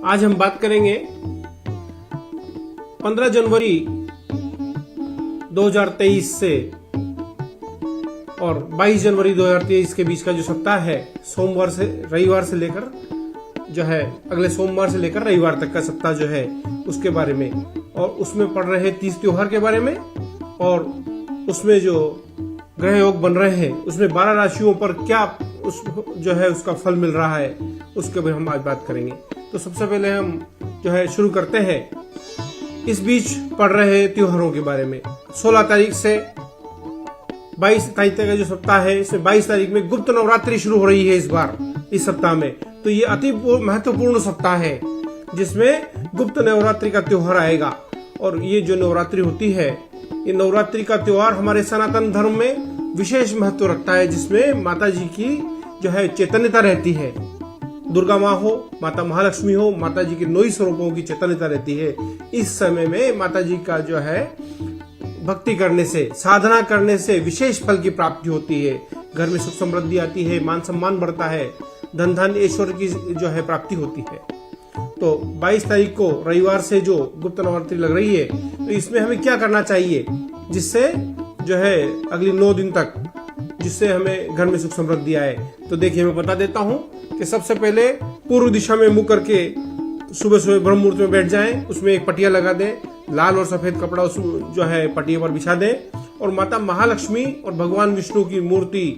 आज हम बात करेंगे 15 जनवरी 2023 से और 22 जनवरी 2023 के बीच का जो सप्ताह है, सोमवार से रविवार से लेकर जो है अगले सोमवार से लेकर रविवार तक का सप्ताह जो है उसके बारे में, और उसमें पड़ रहे 30 त्योहार के बारे में, और उसमें जो ग्रह योग बन रहे हैं उसमें 12 राशियों पर क्या जो है उसका फल मिल रहा है, उसके बारे में हम आज बात करेंगे। तो सबसे पहले हम जो है शुरू करते हैं इस बीच पड़ रहे त्योहारों के बारे में। 16 तारीख से 22 तारीख तक का जो सप्ताह है, इसमें 22 तारीख में गुप्त नवरात्रि शुरू हो रही है इस बार इस सप्ताह में। तो ये अति महत्वपूर्ण सप्ताह है जिसमें गुप्त नवरात्रि का त्योहार आएगा। और ये जो नवरात्रि होती है, ये नवरात्रि का त्योहार हमारे सनातन धर्म में विशेष महत्व रखता है, जिसमें माता जी की जो है चैतन्यता रहती है। दुर्गा माँ हो, माता महालक्ष्मी हो, माता जी के 9 स्वरूपों की चैतन्यता रहती है। इस समय में माता जी का जो है भक्ति करने से, साधना करने से विशेष फल की प्राप्ति होती है। घर में सुख समृद्धि आती है, मान सम्मान बढ़ता है, धन धन ऐश्वर्य की जो है प्राप्ति होती है। तो 22 तारीख को रविवार से जो गुप्त नवरात्रि लग रही है, तो इसमें हमें क्या करना चाहिए जिससे जो है अगली 9 दिन तक जिससे हमें घर में सुख समृद्धि आए। तो देखिए मैं बता देता हूँ कि सबसे पहले पूर्व दिशा में मुंह करके सुबह सुबह ब्रह्म मुहूर्त में बैठ जाएं, उसमें एक पटिया लगा दें, लाल और सफेद कपड़ा उस जो है पटिया पर बिछा दें, और माता महालक्ष्मी और भगवान विष्णु की मूर्ति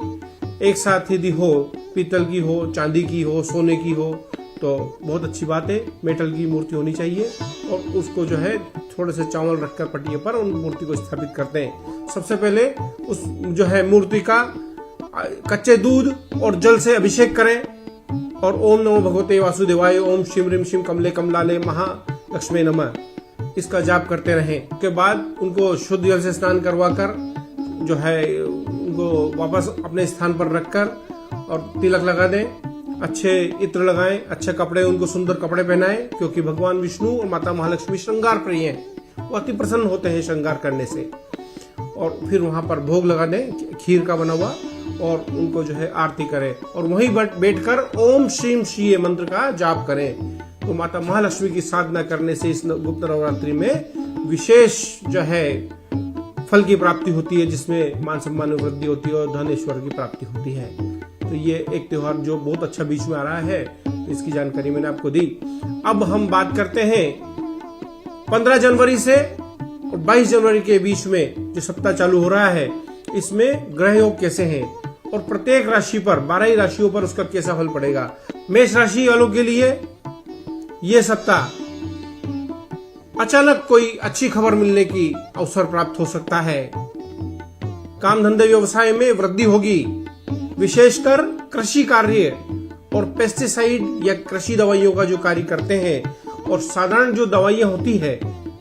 एक साथ यदि हो, पीतल की हो, चांदी की हो, सोने की हो तो बहुत अच्छी बात है। मेटल की मूर्ति होनी चाहिए, और उसको जो है थोड़े से चावल रखकर पटिए पर उन मूर्ति को स्थापित करते हैं। सबसे पहले उस जो है मूर्ति का कच्चे दूध और जल से अभिषेक करें, और ओम नमो भगवते वासुदेवाय, ओम शिम रिम शिम कमले कमलाले महालक्ष्मी नमः, इसका जाप करते रहें। उसके बाद उनको शुद्ध जल से स्नान करवा कर जो है उनको वापस अपने स्थान पर रखकर और तिलक लगा दें, अच्छे इत्र लगाएं, अच्छे कपड़े, उनको सुंदर कपड़े पहनाएं, क्योंकि भगवान विष्णु और माता महालक्ष्मी श्रृंगार प्रिय हैं, वो अति प्रसन्न होते हैं श्रृंगार करने से। और फिर वहां पर भोग लगा दें खीर का बना हुआ, और उनको जो है आरती करें, और वहीं बैठकर ओम श्रीम श्री मंत्र का जाप करें। तो माता महालक्ष्मी की साधना करने से इस गुप्त नवरात्रि में विशेष जो है फल की प्राप्ति होती है, जिसमें मान सम्मान में वृद्धि होती है और धन ऐश्वर्य की प्राप्ति होती है। तो ये एक त्योहार जो बहुत अच्छा बीच में आ रहा है, तो इसकी जानकारी मैंने आपको दी। अब हम बात करते हैं 15 जनवरी से और 22 जनवरी के बीच में जो सप्ताह चालू हो रहा है, इसमें ग्रह योग कैसे हैं और प्रत्येक राशि पर 12 ही राशियों पर उसका कैसा फल पड़ेगा। मेष राशि वालों के लिए ये सप्ताह अचानक कोई अच्छी खबर मिलने की अवसर प्राप्त हो सकता है। काम धंधे व्यवसाय में वृद्धि होगी, विशेषकर कृषि कार्य और पेस्टिसाइड या कृषि दवाइयों का जो कार्य करते हैं, और साधारण जो दवाइयां होती है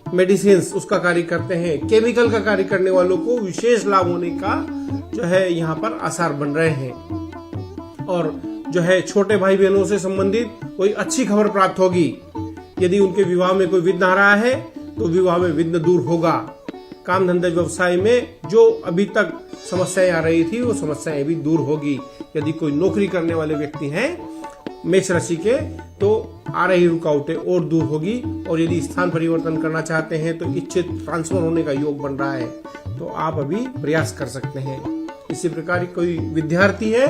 मेडिसिन उसका कार्य करते हैं, केमिकल का कार्य करने वालों को विशेष लाभ होने का जो है यहाँ पर आसार बन रहे हैं। और जो है छोटे भाई बहनों से संबंधित कोई अच्छी खबर प्राप्त होगी। यदि उनके विवाह में कोई विघ्न आ रहा है तो विवाह में विघ्न दूर होगा। काम धंधे व्यवसाय में जो अभी तक समस्याएं आ रही थी वो समस्याएं भी दूर होगी। यदि कोई नौकरी करने वाले व्यक्ति हैं मेष राशि के, तो आ रही रुकावटें और दूर होगी। और यदि स्थान परिवर्तन करना चाहते हैं तो इच्छित ट्रांसफर होने का योग बन रहा है, तो आप अभी प्रयास कर सकते हैं। इसी प्रकार कोई विद्यार्थी है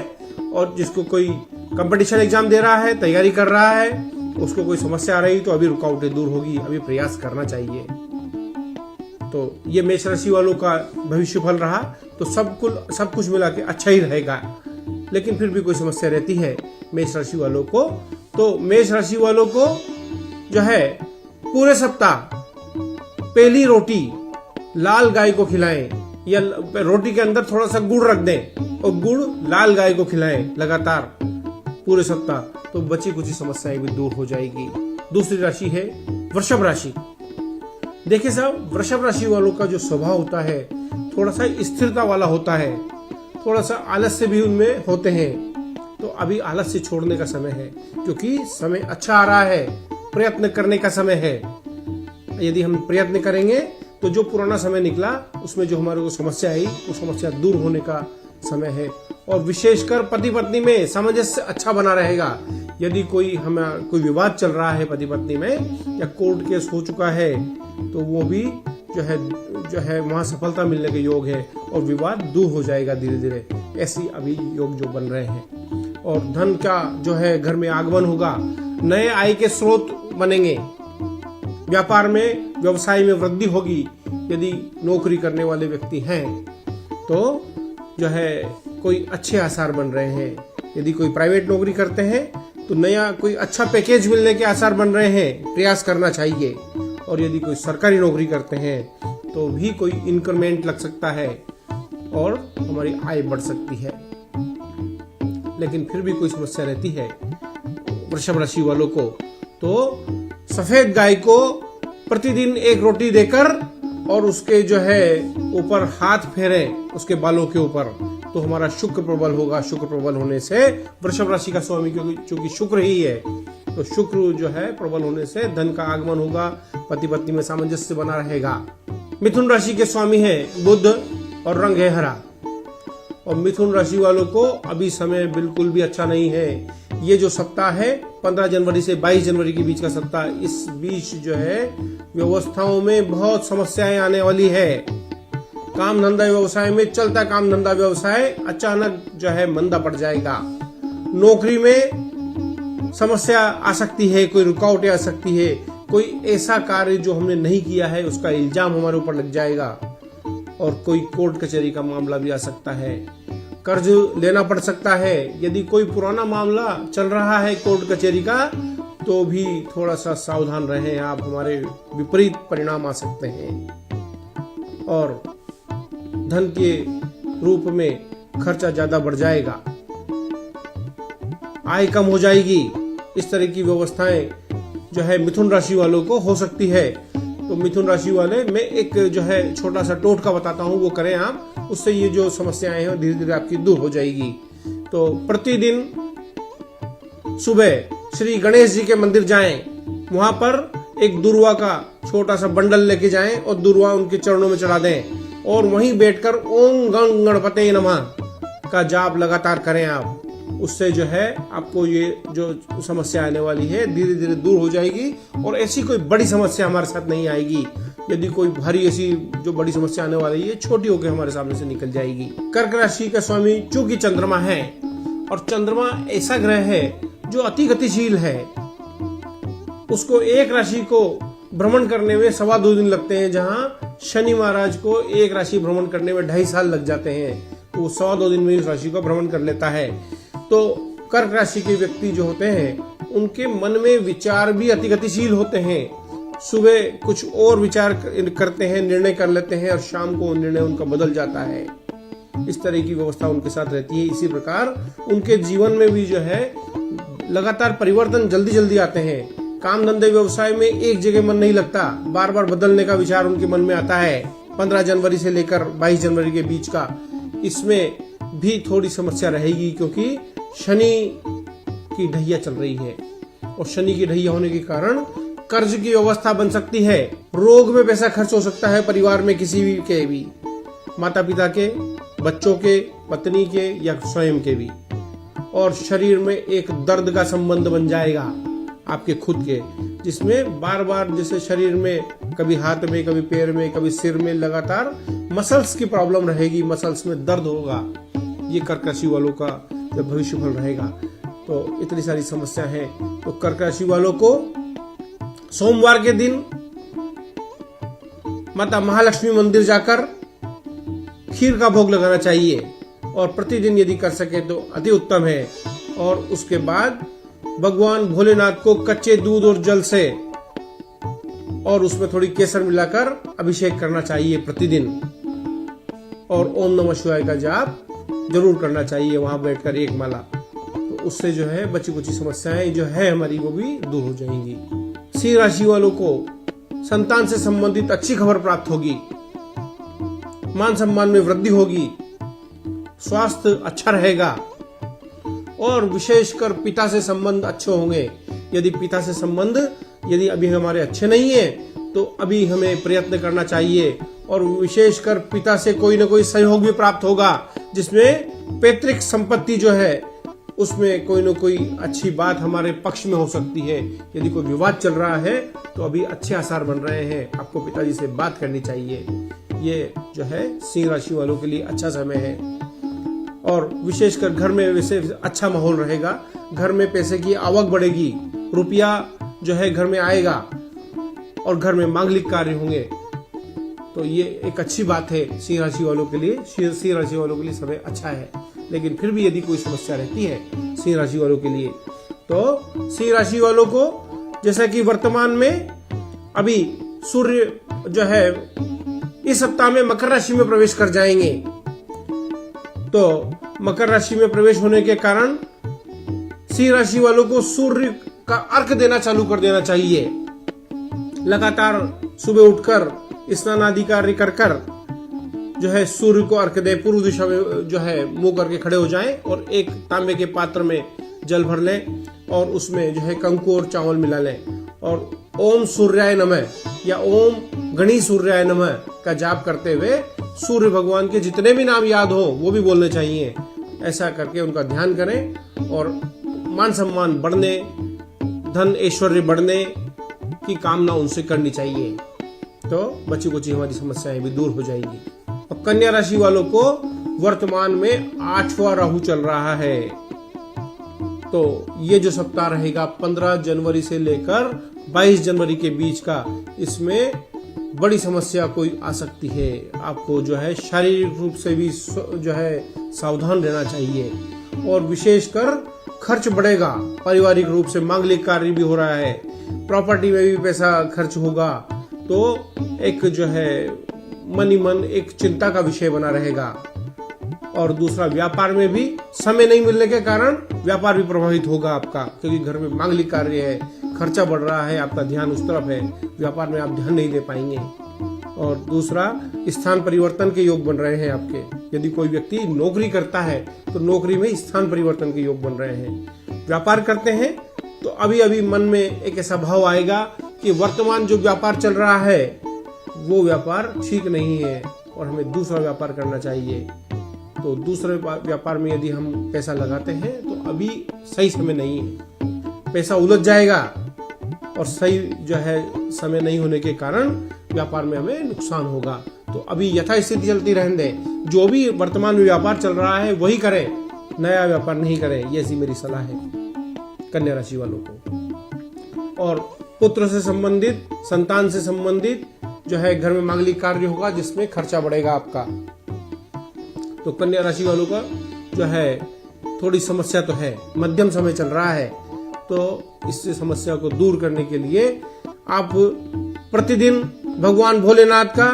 और जिसको कोई कंपटीशन एग्जाम दे रहा है, तैयारी कर रहा है, उसको कोई समस्या आ रही तो अभी रुकावटें दूर होगी, अभी प्रयास करना चाहिए। तो ये मेष राशि वालों का भविष्य फल रहा। तो सब कुछ मिला के अच्छा ही रहेगा, लेकिन फिर भी कोई समस्या रहती है मेष राशि वालों को। तो मेष राशि वालों को जो है पूरे सप्ताह पहली रोटी लाल गाय को खिलाएं, या रोटी के अंदर थोड़ा सा गुड़ रख दें और गुड़ लाल गाय को खिलाएं लगातार पूरे सप्ताह, तो बची कुछ समस्याएं भी दूर हो जाएगी। दूसरी राशि है वृषभ राशि। देखिए साहब, वृषभ राशि वालों का जो स्वभाव होता है थोड़ा सा स्थिरता वाला होता है, थोड़ा सा आलस्य भी उनमें होते हैं। तो अभी आलस्य छोड़ने का समय है, क्योंकि समय अच्छा आ रहा है, प्रयत्न करने का समय है। यदि हम प्रयत्न करेंगे तो जो पुराना समय निकला उसमें जो हमारे को समस्या आई वो समस्या दूर होने का समय है। और विशेषकर पति पत्नी में सामंजस्य अच्छा बना रहेगा। यदि कोई विवाद चल रहा है पति पत्नी में या कोर्ट केस हो चुका है तो वो भी जो है वहां सफलता मिलने के योग है और विवाद दूर हो जाएगा धीरे धीरे। ऐसी अभी योग जो बन रहे हैं और धन का जो है घर में आगमन होगा, नए आय के स्रोत बनेंगे, व्यापार में व्यवसाय में वृद्धि होगी। यदि नौकरी करने वाले व्यक्ति हैं तो जो है कोई अच्छे आसार बन रहे हैं। यदि कोई प्राइवेट नौकरी करते हैं तो नया कोई अच्छा पैकेज मिलने के आसार बन रहे हैं, प्रयास करना चाहिए। और यदि कोई सरकारी नौकरी करते हैं तो भी कोई इंक्रीमेंट लग सकता है और हमारी आय बढ़ सकती है। लेकिन फिर भी कोई समस्या रहती है वृषभ राशि वालों को, तो सफेद गाय को प्रतिदिन एक रोटी देकर और उसके जो है ऊपर हाथ फेरे उसके बालों के ऊपर, तो हमारा शुक्र प्रबल होगा। शुक्र प्रबल होने से वृषभ राशि का स्वामी क्योंकि शुक्र ही है, तो शुक्र जो है प्रबल होने से धन का आगमन होगा, पति पत्नी में सामंजस्य बना रहेगा। मिथुन राशि के स्वामी है बुध और रंग है हरा। और मिथुन राशि वालों को अभी समय बिल्कुल भी अच्छा नहीं है। ये जो सप्ताह है 15 जनवरी से 22 जनवरी के बीच का सप्ताह, इस बीच जो है व्यवस्थाओं में बहुत समस्याएं आने वाली है। काम धंधा व्यवसाय में चलता काम धंधा व्यवसाय अचानक जो है मंदा पड़ जाएगा। नौकरी में समस्या आ सकती है, कोई रुकावटें आ सकती है, कोई ऐसा कार्य जो हमने नहीं किया है उसका इल्जाम हमारे ऊपर लग जाएगा और कोई कोर्ट कचहरी का मामला भी आ सकता है। कर्ज लेना पड़ सकता है। यदि कोई पुराना मामला चल रहा है कोर्ट कचहरी का तो भी थोड़ा सा सावधान रहें आप, हमारे विपरीत परिणाम आ सकते हैं और धन के रूप में खर्चा ज्यादा बढ़ जाएगा, आय कम हो जाएगी। इस तरह की व्यवस्थाएं जो है मिथुन राशि वालों को हो सकती है। तो मिथुन राशि वाले मैं एक जो है छोटा सा टोटका बताता हूँ, वो करें आप, उससे ये जो समस्याएं हैं धीरे धीरे आपकी दूर हो जाएगी। तो प्रतिदिन सुबह श्री गणेश जी के मंदिर जाएं, वहां पर एक दुर्वा का छोटा सा बंडल लेके जाएं और दुर्वा उनके चरणों में चढ़ा दें और वहीं बैठकर ओम गण गणपते नमः का जाप लगातार करें आप। उससे जो है आपको ये जो समस्या आने वाली है धीरे धीरे दूर हो जाएगी और ऐसी कोई बड़ी समस्या हमारे साथ नहीं आएगी। यदि कोई भारी ऐसी जो बड़ी समस्या आने वाली है छोटी होकर हमारे सामने से निकल जाएगी। कर्क राशि का स्वामी चूंकि चंद्रमा है और चंद्रमा ऐसा ग्रह है जो अति गतिशील है, उसको एक राशि को भ्रमण करने में 2.25 दिन लगते हैं, जहां शनि महाराज को एक राशि भ्रमण करने में 2.5 साल लग जाते हैं। तो वो 2.25 दिन में इस राशि को भ्रमण कर लेता है। तो कर्क राशि के व्यक्ति जो होते हैं उनके मन में विचार भी अति गतिशील होते हैं। सुबह कुछ और विचार करते हैं, निर्णय कर लेते हैं और शाम को निर्णय उनका बदल जाता है। इस तरह की व्यवस्था उनके साथ रहती है। इसी प्रकार उनके जीवन में भी जो है लगातार परिवर्तन जल्दी जल्दी आते हैं। काम धंधे व्यवसाय में एक जगह मन नहीं लगता, बार बार बदलने का विचार उनके मन में आता है। 15 जनवरी से लेकर 22 जनवरी के बीच का इसमें भी थोड़ी समस्या रहेगी, क्योंकि शनि की ढैया चल रही है और शनि की ढैया होने के कारण कर्ज की व्यवस्था बन सकती है। रोग में पैसा खर्च हो सकता है, परिवार में किसी भी के भी, माता पिता के, बच्चों के, पत्नी के या स्वयं के भी। और शरीर में एक दर्द का संबंध बन जाएगा आपके खुद के, जिसमें बार बार जैसे शरीर में कभी हाथ में, कभी पैर में, कभी सिर में लगातार मसल्स की प्रॉब्लम रहेगी, मसल्स में दर्द होगा। ये कर्क राशि वालों का जब भविष्य फल रहेगा। तो इतनी सारी समस्या है। तो कर्क राशि वालों को सोमवार के दिन माता महालक्ष्मी मंदिर जाकर खीर का भोग लगाना चाहिए और प्रतिदिन यदि कर सके तो अति उत्तम है। और उसके बाद भगवान भोलेनाथ को कच्चे दूध और जल से और उसमें थोड़ी केसर मिलाकर अभिषेक करना चाहिए प्रतिदिन। और ओम नमः शिवाय का जाप जरूर करना चाहिए वहां बैठकर एक माला। तो उससे जो है बची कुची समस्याएं जो है हमारी वो भी दूर हो जाएंगी। सिंह राशि वालों को संतान से संबंधित अच्छी खबर प्राप्त होगी, मान सम्मान में वृद्धि होगी, स्वास्थ्य अच्छा रहेगा और विशेषकर पिता से संबंध अच्छे होंगे। यदि पिता से संबंध यदि अभी हमारे अच्छे नहीं है तो अभी हमें प्रयत्न करना चाहिए। और विशेषकर पिता से कोई न कोई सहयोग भी प्राप्त होगा, जिसमें पैतृक संपत्ति जो है उसमें कोई न कोई अच्छी बात हमारे पक्ष में हो सकती है। यदि कोई विवाद चल रहा है तो अभी अच्छे आसार बन रहे हैं, आपको पिताजी से बात करनी चाहिए। ये जो है सिंह राशि वालों के लिए अच्छा समय है। और विशेषकर घर में वैसे अच्छा माहौल रहेगा, घर में पैसे की आवक बढ़ेगी, रुपया जो है घर में आएगा और घर में मांगलिक कार्य होंगे। तो ये एक अच्छी बात है सिंह राशि वालों के लिए। सिंह राशि वालों के लिए समय अच्छा है। लेकिन फिर भी यदि कोई समस्या रहती है सिंह राशि वालों के लिए, तो सिंह राशि वालों को जैसा कि वर्तमान में अभी सूर्य जो है इस सप्ताह में मकर राशि में प्रवेश कर जाएंगे। तो मकर राशि में प्रवेश होने के कारण सिंह राशि वालों को सूर्य का अर्घ देना चालू कर देना चाहिए। लगातार सुबह उठकर स्नान आदि कार्य कर कर जो है सूर्य को अर्घ दे, पूर्व दिशा में जो है मुंह करके खड़े हो जाएं और एक तांबे के पात्र में जल भर लें और उसमें जो है कंकु और चावल मिला लें और ओम सूर्याय नमः या ओम गणी सूर्याय नमः का जाप करते हुए सूर्य भगवान के जितने भी नाम याद हो वो भी बोलने चाहिए। ऐसा करके उनका ध्यान करें और मान सम्मान बढ़ने, धन ऐश्वर्य बढ़ने की कामना उनसे करनी चाहिए, तो बच्ची कुची हमारी समस्याएं भी दूर हो जाएंगी। अब कन्या राशि वालों को वर्तमान में 8वां राहु चल रहा है। तो ये जो सप्ताह रहेगा 15 जनवरी से लेकर 22 जनवरी के बीच का, इसमें बड़ी समस्या कोई आ सकती है। आपको जो है शारीरिक रूप से भी जो है सावधान रहना चाहिए और विशेषकर खर्च बढ़ेगा। पारिवारिक रूप से मांगलिक कार्य भी हो रहा है, प्रॉपर्टी में भी पैसा खर्च होगा, तो एक जो है मन ही मन एक चिंता का विषय बना रहेगा। और दूसरा, व्यापार में भी समय नहीं मिलने के कारण व्यापार भी प्रभावित होगा आपका, क्योंकि घर में मांगलिक कार्य है, खर्चा बढ़ रहा है, आपका ध्यान उस तरफ है, व्यापार में आप ध्यान नहीं दे पाएंगे। और दूसरा, स्थान परिवर्तन के योग बन रहे हैं आपके। यदि कोई व्यक्ति नौकरी करता है तो नौकरी में स्थान परिवर्तन के योग बन रहे हैं। व्यापार करते हैं तो अभी अभी मन में एक ऐसा भाव आएगा कि वर्तमान जो व्यापार चल रहा है वो व्यापार ठीक नहीं है और हमें दूसरा व्यापार करना चाहिए। तो दूसरे व्यापार में यदि हम पैसा लगाते हैं तो अभी सही समय नहीं है, पैसा उलझ जाएगा और सही जो है समय नहीं होने के कारण व्यापार में हमें नुकसान होगा। तो अभी यथास्थिति चलती रहने दें, जो भी वर्तमान में व्यापार चल रहा है वही करें, नया व्यापार नहीं करें। ये ऐसी मेरी सलाह है कन्या राशि वालों को। और पुत्र से संबंधित, संतान से संबंधित जो है घर में मांगलिक कार्य होगा जिसमें खर्चा बढ़ेगा आपका। तो कन्या राशि वालों का जो है थोड़ी समस्या तो है, मध्यम समय चल रहा है। तो इस समस्या को दूर करने के लिए आप प्रतिदिन भगवान भोलेनाथ का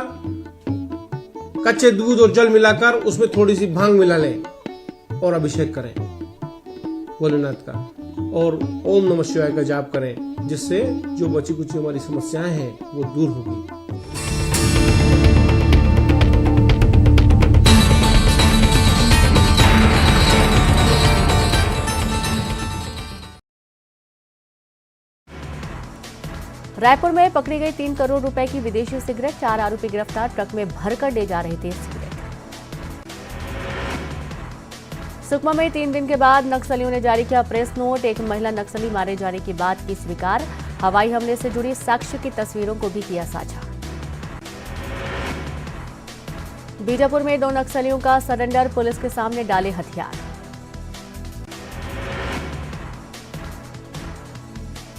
कच्चे दूध और जल मिलाकर उसमें थोड़ी सी भांग मिला लें और अभिषेक करें भोलेनाथ का, और ओम नमः शिवाय का जाप करें, जिससे जो बची कुछ हमारी समस्याएं हैं वो दूर होगी। रायपुर में पकड़ी गई 3 करोड़ रुपए की विदेशी सिगरेट, 4 आरोपी गिरफ्तार, ट्रक में भरकर ले जा रहे थे सिगरेट। सुकमा में 3 दिन के बाद नक्सलियों ने जारी किया प्रेस नोट, एक महिला नक्सली मारे जाने की बात की स्वीकार, हवाई हमले से जुड़ी साक्ष्य की तस्वीरों को भी किया साझा। बीजापुर में 2 नक्सलियों का सरेंडर, पुलिस के सामने डाले हथियार।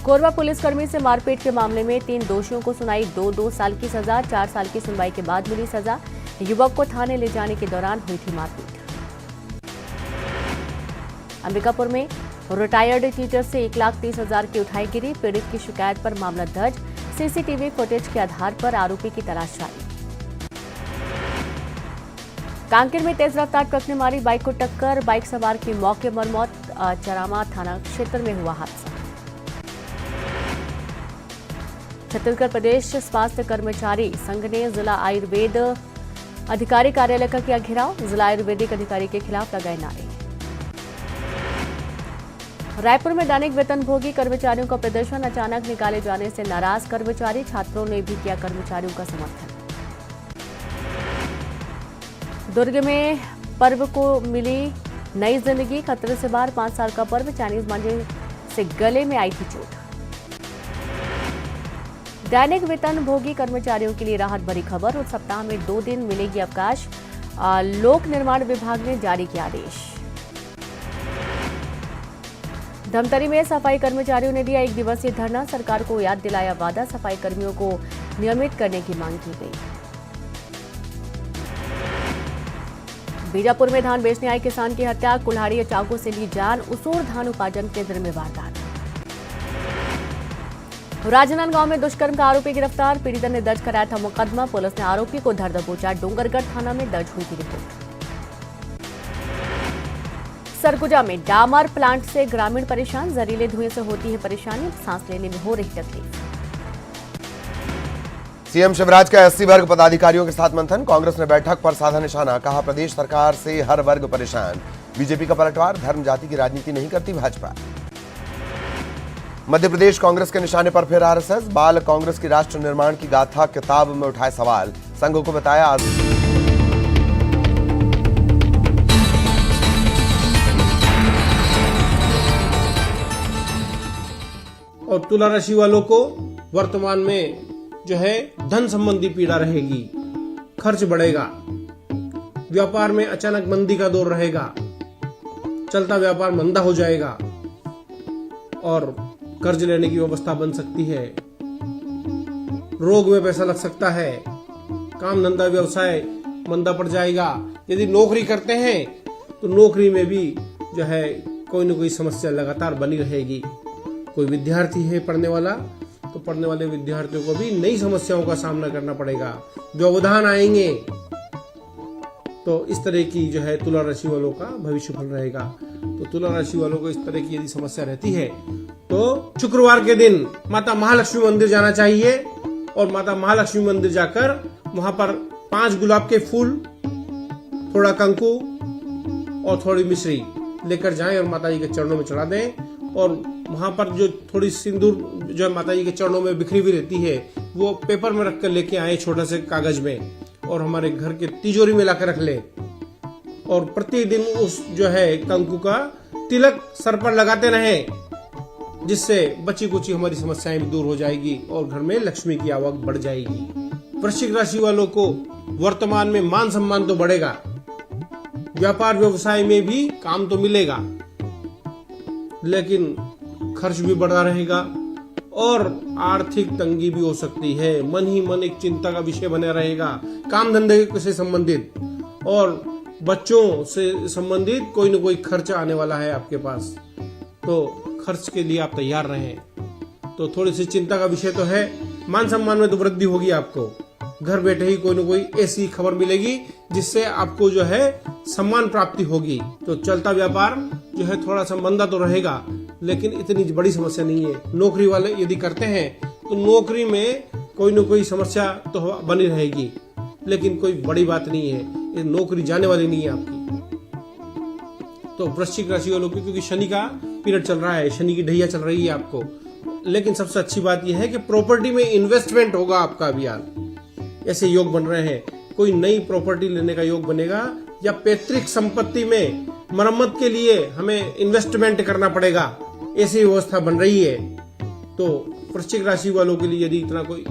कोरबा पुलिसकर्मी से मारपीट के मामले में 3 दोषियों को सुनाई 2 साल की सजा, 4 साल की सुनवाई के बाद मिली सजा। युवक को थाने ले जाने के दौरान हुई थी मारपीट। अंबिकापुर में रिटायर्ड टीचर से 1,30,000 की उठाई गिरी, पीड़ित की शिकायत पर मामला दर्ज, सीसीटीवी फुटेज के आधार पर आरोपी की तलाश जारी। कांकेर में तेज रफ्तार ट्रक ने मारी बाइक को टक्कर, बाइक सवार की मौके पर मौत, चरामा थाना क्षेत्र में हुआ हादसा। छत्तीसगढ़ प्रदेश स्वास्थ्य कर्मचारी संघ ने जिला आयुर्वेद अधिकारी कार्यालय का किया घेराव, जिला आयुर्वेदिक अधिकारी के खिलाफ लगाए नारे। रायपुर में दैनिक वेतनभोगी कर्मचारियों का प्रदर्शन, अचानक निकाले जाने से नाराज कर्मचारी, छात्रों ने भी किया कर्मचारियों का समर्थन। दुर्ग में पर्व को मिली नई जिंदगी खतरे से बाहर 5 साल का पर्व, चाइनीज मंडी से गले में आई थी चोट। दैनिक वेतन भोगी कर्मचारियों के लिए राहत भरी खबर, उस सप्ताह में 2 दिन मिलेगी अवकाश, लोक निर्माण विभाग ने जारी किया आदेश। धमतरी में सफाई कर्मचारियों ने दिया 1 दिवसीय धरना, सरकार को याद दिलाया वादा, सफाई कर्मियों को नियमित करने की मांग की गई। बीजापुर में धान बेचने आए किसान की हत्या, कुल्हाड़ी और चाकू से ली जान, उसूर धान उपार्जन केंद्र में वारदात। राजनांदगांव में दुष्कर्म का आरोपी गिरफ्तार, पीड़िता ने दर्ज कराया था मुकदमा, पुलिस ने आरोपी को धर दबोचा, डोंगरगढ़ थाना में दर्ज हुई थी रिपोर्ट। सरगुजा में डामर प्लांट से ग्रामीण परेशान, जहरीले धुएं से होती है परेशानी, सांस लेने में हो रही तकलीफ। सीएम शिवराज का एससी वर्ग पदाधिकारियों के साथ मंथन, कांग्रेस ने बैठक पर साधा निशाना, कहा प्रदेश सरकार से हर वर्ग परेशान, बीजेपी का पलटवार, धर्म जाति की राजनीति नहीं करती भाजपा। मध्य प्रदेश कांग्रेस के निशाने पर फिर आरएसएस, बाल कांग्रेस की राष्ट्र निर्माण की गाथा किताब में उठाए सवाल, संघ को बताया और तुला राशि वालों को वर्तमान में जो है धन संबंधी पीड़ा रहेगी, खर्च बढ़ेगा, व्यापार में अचानक मंदी का दौर रहेगा, चलता व्यापार मंदा हो जाएगा और कर्ज लेने की व्यवस्था बन सकती है, रोग में पैसा लग सकता है, काम धंधा व्यवसाय मंदा पड़ जाएगा। यदि नौकरी करते हैं तो नौकरी में भी जो है कोई न कोई समस्या लगातार बनी रहेगी। कोई विद्यार्थी है पढ़ने वाला तो पढ़ने वाले विद्यार्थियों को भी नई समस्याओं का सामना करना पड़ेगा, व्यवधान आएंगे, तो इस तरह की जो है तुला राशि वालों का भविष्य फल रहेगा। तो तुला राशि वालों को इस तरह की यदि समस्या रहती है तो शुक्रवार के दिन माता महालक्ष्मी मंदिर जाना चाहिए और माता महालक्ष्मी मंदिर जाकर वहां पर 5 गुलाब के फूल, थोड़ा कंकु और थोड़ी मिश्री लेकर जाएं और माता जी के चरणों में चढ़ा दें। और वहां पर जो थोड़ी सिंदूर जो माता जी के चरणों में बिखरी हुई रहती है वो पेपर में रख कर लेके आए, छोटा से कागज में, और हमारे घर के तिजोरी में लाकर रख ले और प्रतिदिन उस जो है कंकु का तिलक सर पर लगाते रहें, जिससे बची कुची हमारी समस्याएं भी दूर हो जाएगी और घर में लक्ष्मी की आवक बढ़ जाएगी। वृश्चिक राशि वालों को वर्तमान में मान सम्मान तो बढ़ेगा, व्यापार व्यवसाय में भी काम तो मिलेगा, लेकिन खर्च भी बढ़ा रहेगा और आर्थिक तंगी भी हो सकती है। मन ही मन एक चिंता का विषय बना रहेगा, काम धंधे से संबंधित और बच्चों से संबंधित कोई न कोई खर्च आने वाला है आपके पास, तो खर्च के लिए आप तैयार रहें। तो थोड़ी सी चिंता का विषय तो है। मान सम्मान में तो वृद्धि होगी, आपको घर बैठे ही कोई न कोई ऐसी खबर मिलेगी जिससे आपको जो है सम्मान प्राप्ति होगी। तो चलता व्यापार जो है थोड़ा सा मंदा तो रहेगा, लेकिन इतनी बड़ी समस्या नहीं है। नौकरी वाले यदि करते हैं तो नौकरी में कोई न कोई समस्या तो बनी रहेगी, लेकिन कोई बड़ी बात नहीं है, ये नौकरी जाने वाली नहीं है आपकी। तो वृश्चिक राशि वालों की, क्योंकि शनि का पीरियड चल रहा है, शनि की ढैया चल रही है आपको, लेकिन सबसे अच्छी बात यह है कि प्रॉपर्टी में इन्वेस्टमेंट होगा आपका भी यार, ऐसे योग बन रहे हैं। कोई नई प्रॉपर्टी लेने का योग बनेगा या पैतृक संपत्ति में मरम्मत के लिए हमें इन्वेस्टमेंट करना पड़ेगा, ऐसी व्यवस्था बन रही है। तो वृश्चिक राशि वालों के लिए यदि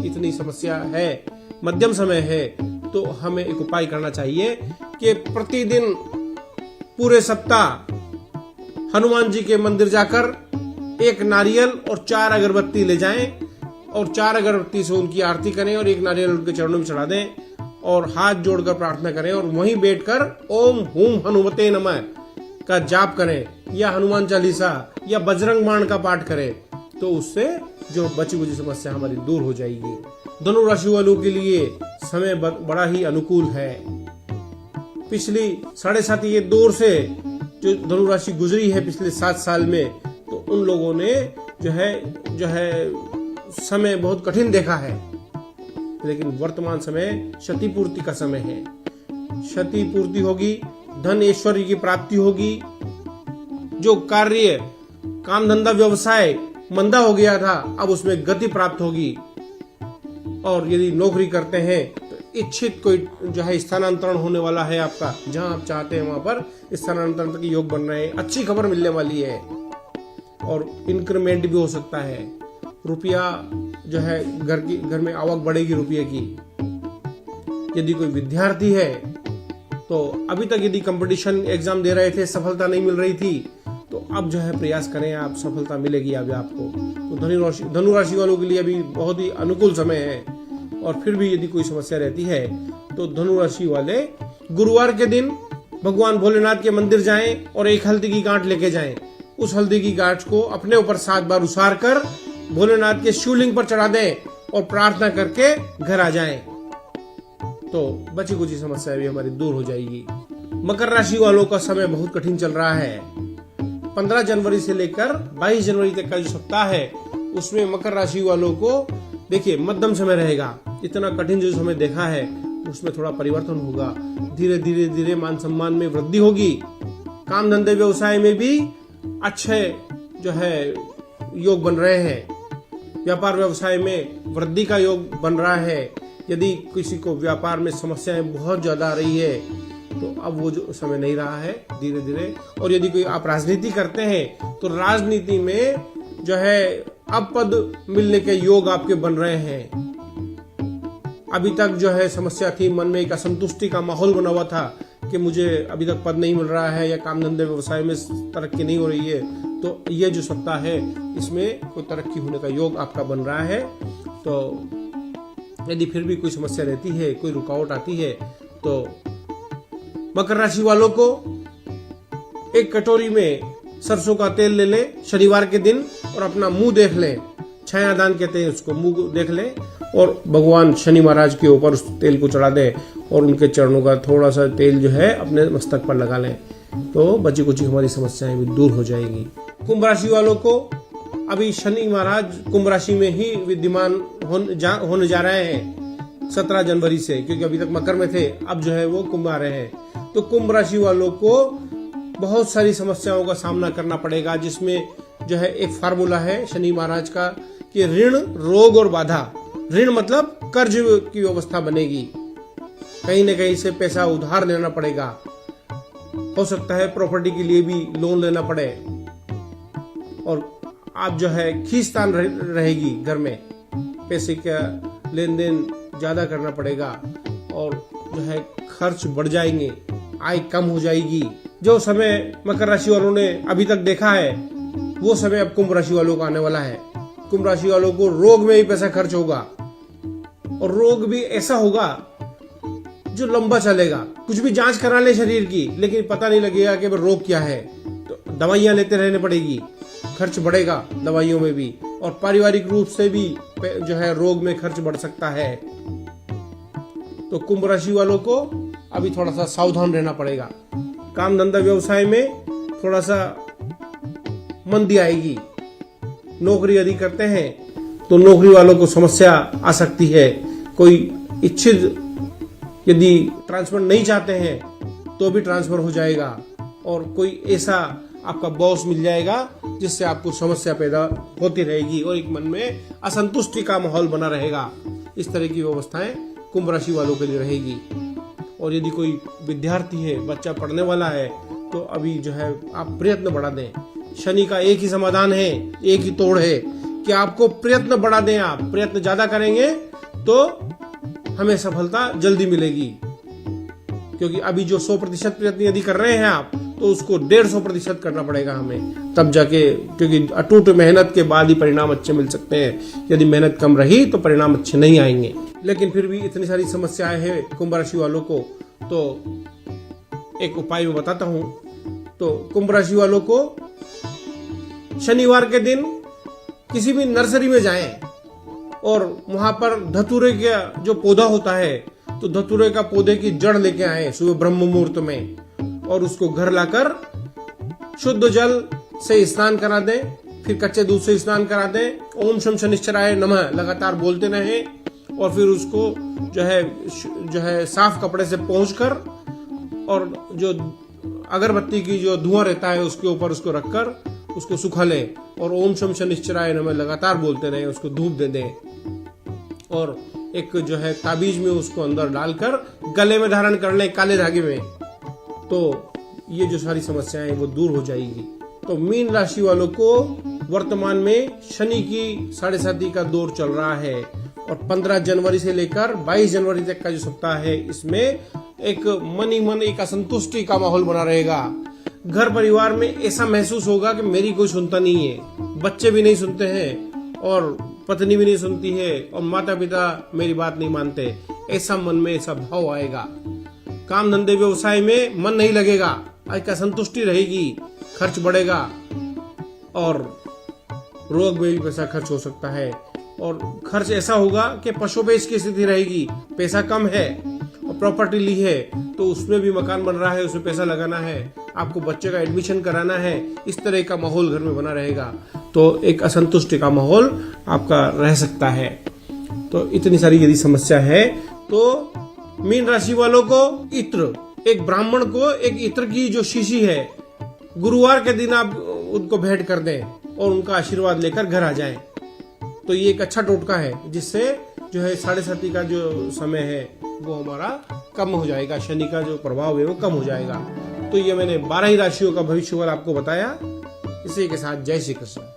इतनी समस्या है, मध्यम समय है, तो हमें एक उपाय करना चाहिए कि प्रतिदिन पूरे सप्ताह हनुमान जी के मंदिर जाकर 1 नारियल और 4 अगरबत्ती ले जाएं और 4 अगरबत्ती से उनकी आरती करें और 1 नारियल उनके चरणों में चढ़ा दें और हाथ जोड़कर प्रार्थना करें और वहीं बैठकर ओम हुम हनुमते नमः का जाप करें या हनुमान चालीसा या बजरंग बाण का पाठ करें, तो उससे जो बची कुची समस्या हमारी दूर हो जाएगी। धनु राशि वालों के लिए समय बड़ा ही अनुकूल है। पिछली 7.5 ये दौर से जो धनु राशि गुजरी है पिछले 7 साल में, तो उन लोगों ने जो है समय बहुत कठिन देखा है, लेकिन वर्तमान समय क्षतिपूर्ति का समय है। क्षतिपूर्ति होगी, धन ऐश्वर्य की प्राप्ति होगी, जो कार्य काम धंधा व्यवसाय मंदा हो गया था अब उसमें गति प्राप्त होगी। और यदि नौकरी करते हैं तो इच्छित कोई जो है स्थानांतरण होने वाला है आपका, जहां आप चाहते हैं वहां पर स्थानांतरण के योग बन रहे हैं, अच्छी खबर मिलने वाली है और इंक्रीमेंट भी हो सकता है। रुपया जो है घर में आवक बढ़ेगी रुपये की। यदि कोई विद्यार्थी है तो अभी तक यदि कंपटीशन एग्जाम दे रहे थे, सफलता नहीं मिल रही थी, तो अब जो है प्रयास करें आप, सफलता मिलेगी अभी आपको। तो धनु राशि वालों के लिए अभी बहुत ही अनुकूल समय है। और फिर भी यदि कोई समस्या रहती है तो धनु राशि वाले गुरुवार के दिन भगवान भोलेनाथ के मंदिर जाएं और एक हल्दी की गांठ लेके जाएं। उस हल्दी की गांठ को अपने ऊपर 7 बार उसार कर भोलेनाथ के शिवलिंग पर चढ़ा दें और प्रार्थना करके घर आ जाएं, तो बची कुछ समस्या भी हमारी दूर हो जाएगी। मकर राशि वालों का समय बहुत कठिन चल रहा है। 15 जनवरी से लेकर 22 जनवरी तक का जो सप्ताह है उसमें मकर राशि वालों को देखिए मध्यम समय रहेगा। इतना कठिन जो समय देखा है उसमें थोड़ा परिवर्तन होगा। धीरे धीरे मान सम्मान में वृद्धि होगी। काम धंधे व्यवसाय में भी अच्छे जो है योग बन रहे हैं। व्यापार व्यवसाय में वृद्धि का योग बन रहा है। यदि किसी को व्यापार में समस्याएं बहुत ज्यादा आ रही है तो अब वो जो समय नहीं रहा है, धीरे धीरे। और यदि कोई आप राजनीति करते हैं तो राजनीति में जो है अब पद मिलने के योग आपके बन रहे हैं। अभी तक जो है समस्या थी, मन में एक असंतुष्टि का माहौल बना हुआ था कि मुझे अभी तक पद नहीं मिल रहा है या काम धंधे व्यवसाय में तरक्की नहीं हो रही है, तो ये जो सप्ताह है इसमें कोई तरक्की होने का योग आपका बन रहा है। तो यदि फिर भी कोई समस्या रहती है, कोई रुकावट आती है, तो मकर राशि वालों को एक कटोरी में सरसों का तेल ले लें शनिवार के दिन और अपना मुंह देख लें। छायादान कहते हैं उसको, मुंह देख लें और भगवान शनि महाराज के ऊपर उस तेल को चढ़ा दें और उनके चरणों का थोड़ा सा तेल जो है अपने मस्तक पर लगा लें, तो बची कुछ हमारी समस्याएं भी दूर हो जाएगी। कुंभ राशि वालों को अभी शनि महाराज कुंभ राशि में ही विद्यमान होने जा रहे हैं 17 जनवरी से, क्योंकि अभी तक मकर में थे, अब जो है वो कुंभ आ रहे हैं। तो कुंभ राशि वालों को बहुत सारी समस्याओं का सामना करना पड़ेगा, जिसमें जो है एक फार्मूला है शनि महाराज का कि ऋण, रोग और बाधा। ऋण मतलब कर्ज की व्यवस्था बनेगी, कहीं न कहीं से पैसा उधार लेना पड़ेगा। हो सकता है प्रॉपर्टी के लिए भी लोन लेना पड़े और आप जो है खींचतान रहेगी घर में, पैसे का लेन देन ज्यादा करना पड़ेगा और जो है खर्च बढ़ जाएंगे, आय कम हो जाएगी। जो समय मकर राशि वालों ने अभी तक देखा है वो समय अब कुंभ राशि वालों को आने वाला है। कुंभ राशि वालों को रोग में ही पैसा खर्च होगा और रोग भी ऐसा होगा जो लंबा चलेगा। कुछ भी जांच करा ले शरीर की, लेकिन पता नहीं लगेगा कि रोग क्या है, तो दवाइयां लेते रहने पड़ेगी, खर्च बढ़ेगा दवाइयों में भी, और पारिवारिक रूप से भी जो है रोग में खर्च बढ़ सकता है। तो कुंभ राशि वालों को अभी थोड़ा सा सावधान रहना पड़ेगा। काम धंधा व्यवसाय में थोड़ा सा मंदी आएगी। नौकरी यदि करते हैं तो नौकरी वालों को समस्या आ सकती है। कोई इच्छित यदि ट्रांसफर नहीं चाहते हैं तो भी ट्रांसफर हो जाएगा और कोई ऐसा आपका बॉस मिल जाएगा जिससे आपको समस्या पैदा होती रहेगी और एक मन में असंतुष्टि का माहौल बना रहेगा। इस तरह की व्यवस्थाएं कुंभ राशि वालों के लिए रहेगी। और यदि कोई विद्यार्थी है, बच्चा पढ़ने वाला है, तो अभी जो है आप प्रयत्न बढ़ा दें। शनि का एक ही समाधान है, एक ही तोड़ है कि आपको प्रयत्न बढ़ा दें। आप प्रयत्न ज्यादा करेंगे तो हमें सफलता जल्दी मिलेगी, क्योंकि अभी जो 100% प्रयत्न यदि कर रहे हैं आप, तो उसको 150% करना पड़ेगा हमें, तब जाके, क्योंकि अटूट मेहनत के बाद ही परिणाम अच्छे मिल सकते हैं। यदि मेहनत कम रही तो परिणाम अच्छे नहीं आएंगे। लेकिन फिर भी इतनी सारी समस्याएं हैं कुंभ राशि वालों को, तो एक उपाय मैं बताता हूं। तो कुंभ राशि वालों को शनिवार के दिन किसी भी नर्सरी में जाएं और वहां पर धतूरे का जो पौधा होता है, तो धतूरे का पौधे की जड़ लेके आए सुबह ब्रह्म मुहूर्त में, और उसको घर लाकर शुद्ध जल से स्नान करा दें, फिर कच्चे दूध से स्नान करा दें, ओम शम शनिश्चराय नमः लगातार बोलते रहें, और फिर उसको जो है साफ कपड़े से पोंछकर और जो अगरबत्ती की जो धुआं रहता है उसके ऊपर उसको रखकर उसको सुखा लें और ओम शम शनिश्चराय नमः लगातार बोलते रहें, उसको धूप दे दें। और एक जो है ताबीज में उसको अंदर डालकर गले में धारण कर लें काले धागे में, तो ये जो सारी समस्याएं वो दूर हो जाएगी। तो मीन राशि वालों को वर्तमान में शनि की 7.5 का दौर चल रहा है और 15 जनवरी से लेकर 22 जनवरी तक का जो सप्ताह है इसमें एक मन ही मन एक असंतुष्टि का माहौल बना रहेगा। घर परिवार में ऐसा महसूस होगा कि मेरी कोई सुनता नहीं है, बच्चे भी नहीं सुनते हैं और पत्नी भी नहीं सुनती है और माता पिता मेरी बात नहीं मानते, ऐसा मन में ऐसा भाव आएगा। काम धंधे व्यवसाय में मन नहीं लगेगा, एक असंतुष्टि रहेगी, खर्च बढ़ेगा और रोग में भी पैसा खर्च हो सकता है और खर्च ऐसा होगा कि पशुपेश की स्थिति रहेगी, पैसा कम है और प्रॉपर्टी ली है तो उसमें भी मकान बन रहा है, उसमें पैसा लगाना है, आपको बच्चे का एडमिशन कराना है, इस तरह का माहौल घर में बना रहेगा। तो एक असंतुष्टि का माहौल आपका रह सकता है। तो इतनी सारी यदि समस्या है तो मीन राशि वालों को इत्र, एक ब्राह्मण को एक इत्र की जो शीशी है गुरुवार के दिन आप उनको भेंट कर दें और उनका आशीर्वाद लेकर घर आ जाएं। तो ये एक अच्छा टोटका है जिससे जो है 7.5 का जो समय है वो हमारा कम हो जाएगा, शनि का जो प्रभाव है वो कम हो जाएगा। तो ये मैंने 12 ही राशियों का भविष्यवाणी आपको बताया। इसी के साथ जय श्री कृष्ण।